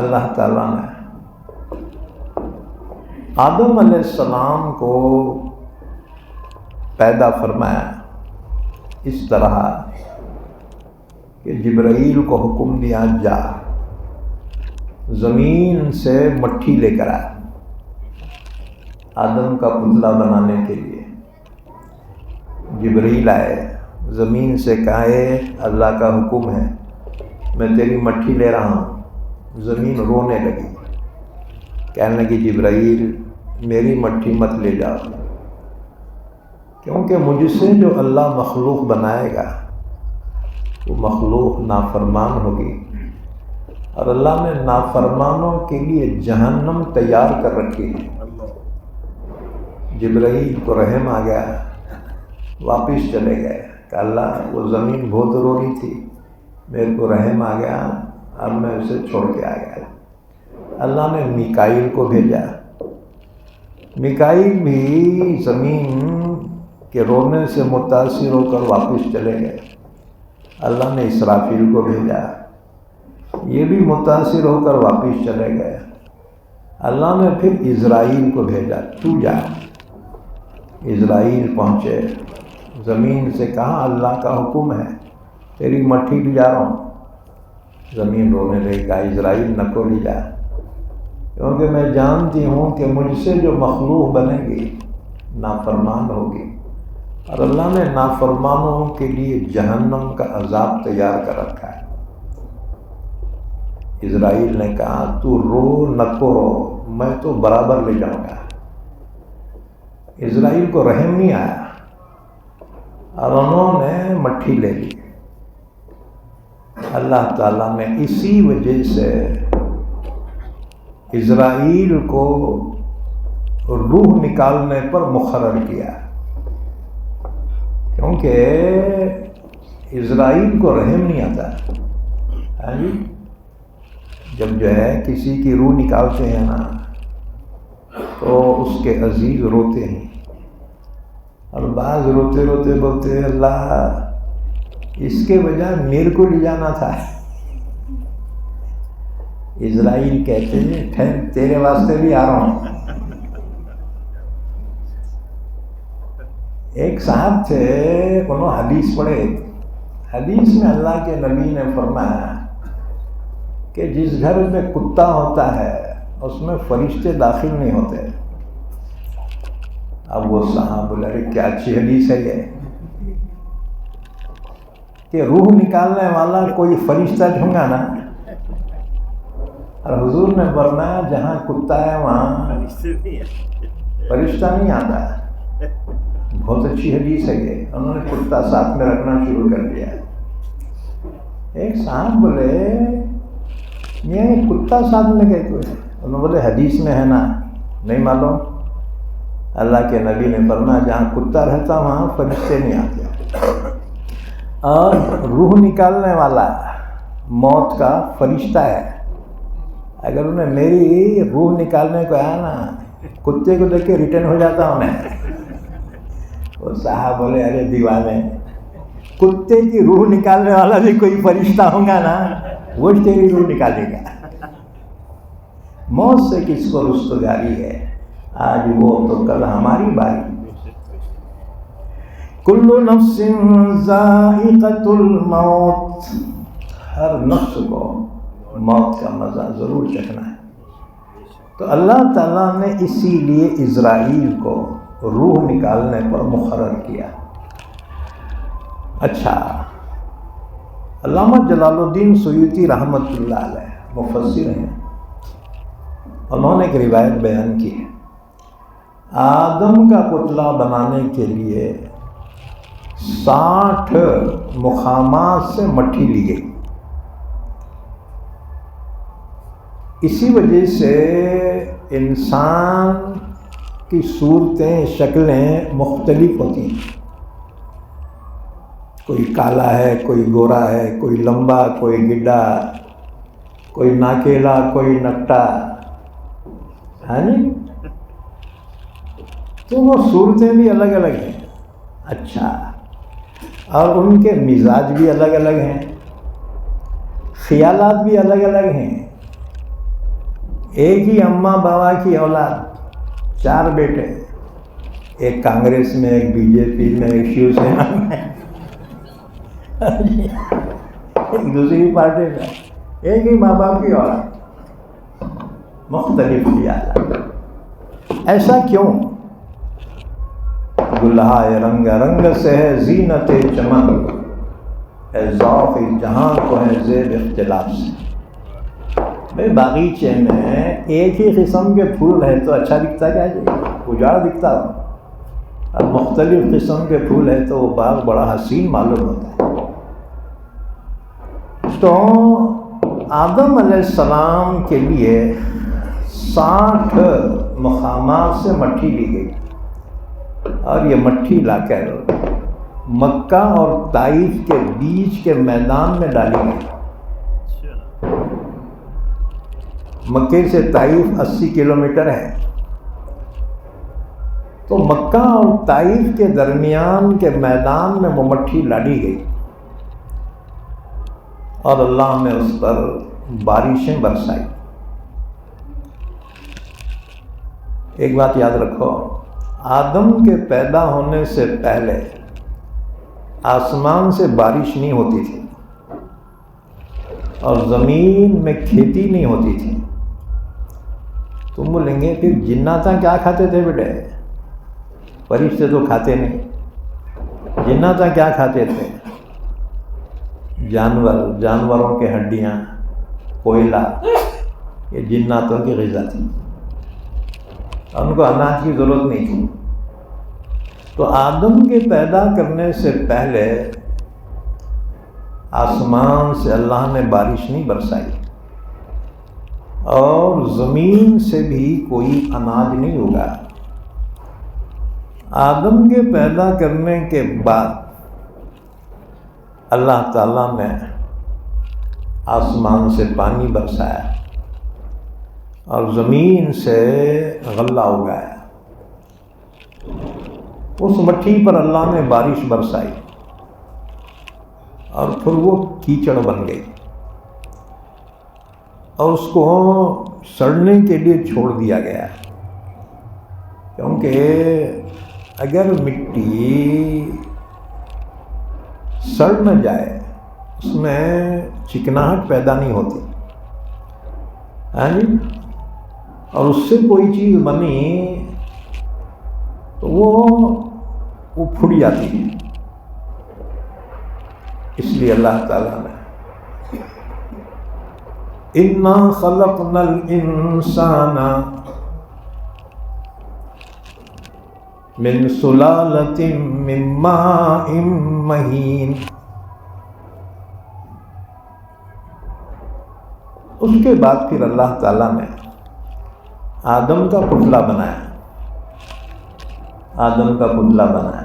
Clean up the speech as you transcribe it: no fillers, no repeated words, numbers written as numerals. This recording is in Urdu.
اللہ تعالیٰ نے آدم علیہ السلام کو پیدا فرمایا اس طرح کہ جبرائیل کو حکم دیا جا زمین سے مٹی لے کر آیا آدم کا پتلا بنانے کے لیے۔ جبرائیل آئے، زمین سے کہے اللہ کا حکم ہے میں تیری مٹی لے رہا ہوں۔ زمین رونے لگی، کہنے لگی جبرائیل میری مٹی مت لے جاؤ، کیونکہ مجھ سے جو اللہ مخلوق بنائے گا وہ مخلوق نافرمان ہوگی، اور اللہ نے نافرمانوں کے لیے جہنم تیار کر رکھی ہے۔ جبرائیل کو رحم آ گیا، واپس چلے گئے کہ اللہ وہ زمین بہت رو رہی تھی، میرے کو رحم آ گیا، اب میں اسے چھوڑ کے آ گیا۔ اللہ نے میکائیل کو بھیجا، میکائیل بھی زمین کے رونے سے متاثر ہو کر واپس چلے گئے۔ اللہ نے اسرافیل کو بھیجا، یہ بھی متاثر ہو کر واپس چلے گئے۔ اللہ نے پھر اسرائیل کو بھیجا، تو جا۔ اسرائیل پہنچے، زمین سے کہا اللہ کا حکم ہے تیری مٹی لے جا رہا ہوں۔ زمین رونے لگی، کہا اسرائیل نکو لے جا، کیونکہ میں جانتی ہوں کہ مجھ سے جو مخلوق بنے گی نافرمان ہوگی، اور اللہ نے نافرمانوں کے لیے جہنم کا عذاب تیار کر رکھا ہے۔ اسرائیل نے کہا تو رو نکو رو، میں تو برابر لے جاؤں گا۔ اسرائیل کو رحم نہیں آیا اور انہوں نے مٹھی لے لی۔ اللہ تعالیٰ نے اسی وجہ سے اسرائیل کو روح نکالنے پر مقرر کیا، کیونکہ اسرائیل کو رحم نہیں آتا۔ ہاں جی، جب جو ہے کسی کی روح نکالتے ہیں نا تو اس کے عزیز روتے ہیں، اور بعض روتے روتے بولتے ہیں اللہ اس کے بجائے میرے کو لے جانا تھا۔ اسرائیل کہتے ہیں ٹھہر تیرے واسطے بھی آ رہا ہوں۔ ایک صاحب تھے، انہوں حدیث پڑھے، حدیث میں اللہ کے نبی نے فرمایا کہ جس گھر میں کتا ہوتا ہے اس میں فرشتے داخل نہیں ہوتے۔ اب وہ صاحب بولے ارے کیا اچھی حدیث ہے یہ، کہ روح نکالنے والا کوئی فرشتہ ڈھونگا نا، اور حضور نے فرمایا جہاں کتا ہے وہاں فرشتہ نہیں آتا۔ بہت اچھی حدیث ہے یہ، انہوں نے کتا ساتھ میں رکھنا شروع کر دیا۔ ایک صاحب بولے یہ کتا ساتھ میں کہتے ہوئے، انہوں نے بولے حدیث میں ہے نا، نہیں معلوم۔ اللہ کے نبی نے فرمایا جہاں کتا رہتا وہاں فرشتے نہیں آتے، اور روح نکالنے والا موت کا فرشتہ ہے۔ اگر انہیں میری روح نکالنے کو آیا نا، کتے کو دیکھ کے ریٹرن ہو جاتا انہیں۔ وہ صاحب بولے ارے دیوانے، کتے کی روح نکالنے والا بھی کوئی فرشتہ ہوگا نا، وہ تیری روح نکالے گا۔ موت سے کس کو رستگاری ہے، آج وہ تو کل ہماری باری۔ کل نفس ذائقۃ الموت، ہر نفس کو موت کا مزہ ضرور چکھنا ہے۔ تو اللہ تعالیٰ نے اسی لیے اسرائیل کو روح نکالنے پر مقرر کیا۔ اچھا، علامہ جلال الدین سیوطی رحمۃ اللہ علیہ مفسر ہیں، انہوں نے ایک روایت بیان کی ہے، آدم کا پتلا بنانے کے لیے 60 مقامات سے مٹی لی گئی۔ اسی وجہ سے انسان کی صورتیں، شکلیں مختلف ہوتی ہیں، کوئی کالا ہے، کوئی گورا ہے، کوئی لمبا، کوئی گڈھا، کوئی ناکیلا، کوئی نکٹا، ہے نا؟ تو وہ صورتیں بھی الگ الگ ہیں۔ اچھا، اور ان کے مزاج بھی الگ الگ ہیں، خیالات بھی الگ الگ ہیں۔ ایک ہی اماں بابا کی اولاد، 4 بیٹے، ایک کانگریس میں، ایک بی جے پی میں، ایک شیو سینا میں، ایک دوسری پارٹی میں، ایک ہی ماں باپ کی اولاد، مختلف خیالات۔ ایسا کیوں؟ دلہائے رنگ رنگ سے ہے زینت چمن، اے ذوق جہاں کو ہے زیب اختلاف سے۔ بھائی باغیچے میں ایک ہی قسم کے پھول ہے تو اچھا دکھتا کیا جی؟ اجاڑ دکھتا ہو۔ اب مختلف قسم کے پھول ہے تو وہ باغ بڑا حسین معلوم ہوتا ہے۔ تو آدم علیہ السلام کے لیے 60 مقامات سے مٹی لی گئی اور یہ مٹی لا کر مکہ اور طائف کے بیچ کے میدان میں ڈالی گئی۔ مکے سے طائف 80 کلومیٹر ہے، تو مکہ اور طائف کے درمیان کے میدان میں وہ مٹی ڈالی گئی اور اللہ نے اس پر بارشیں برسائی۔ ایک بات یاد رکھو، آدم کے پیدا ہونے سے پہلے آسمان سے بارش نہیں ہوتی تھی اور زمین میں کھیتی نہیں ہوتی تھی۔ تم بولیں گے کہ جنات کیا کھاتے تھے بیٹے؟ فرشتے تو کھاتے نہیں۔ جنات کیا کھاتے تھے؟ جانوروں کے ہڈیاں، کوئلہ، یہ جناتوں کی غذا تھی، ان کو اناج کی ضرورت نہیں تھی۔ تو آدم کے پیدا کرنے سے پہلے آسمان سے اللہ نے بارش نہیں برسائی اور زمین سے بھی کوئی اناج نہیں اگا۔ آدم کے پیدا کرنے کے بعد اللہ تعالیٰ نے آسمان سے پانی برسایا اور زمین سے غلہ اگایا۔ اس مٹی پر اللہ نے بارش برسائی اور پھر وہ کیچڑ بن گئی اور اس کو سڑنے کے لیے چھوڑ دیا گیا، کیونکہ اگر مٹی سڑ نہ جائے اس میں چکناہٹ پیدا نہیں ہوتی، ہاں جی، اور اس سے کوئی چیز بنی تو وہ پھٹ جاتی ہے۔ اس لیے اللہ تعالیٰ نے اِنَّا خَلَقْنَا الْإِنسَانَ مِنْ سُلَالَةٍ مِّن مَّاءٍ مَّهِينٍ، اس کے بعد پھر اللہ تعالیٰ نے آدم کا پتلا بنایا، آدم کا پتلا بنایا۔